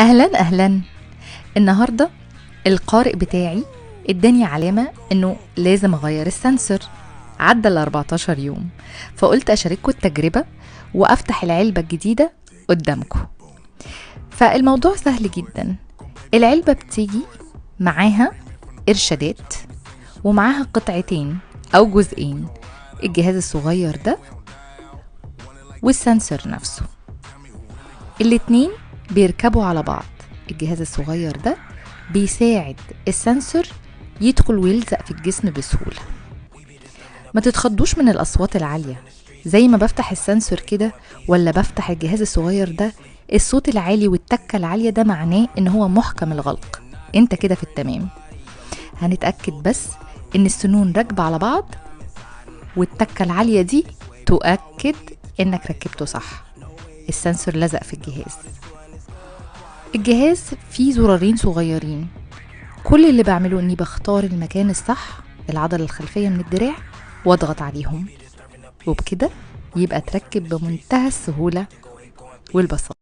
اهلا اهلا. النهارده القارئ بتاعي اداني علامه انه لازم اغير السنسور. عدى ال 14 يوم، فقلت اشارككم التجربه وافتح العلبه الجديده قدامكم. فالموضوع سهل جدا. العلبه بتيجي معاها ارشادات ومعاها قطعتين او جزئين، الجهاز الصغير ده والسنسور نفسه. الاتنين بيركبوا على بعض. الجهاز الصغير ده بيساعد السنسور يدخل ويلزق في الجسم بسهولة. ما تتخضوش من الأصوات العالية، زي ما بفتح السنسور كده ولا بفتح الجهاز الصغير ده. الصوت العالي والتكة العالية ده معناه ان هو محكم الغلق، انت كده في التمام. هنتأكد بس ان السنون راكبة على بعض، والتكة العالية دي تؤكد انك ركبته صح. السنسور لزق في الجهاز فيه زرارين صغيرين. كل اللي بعمله اني بختار المكان الصح، العضلة الخلفية من الدراع، واضغط عليهم، وبكده يبقى تركب بمنتهى السهولة والبساطة.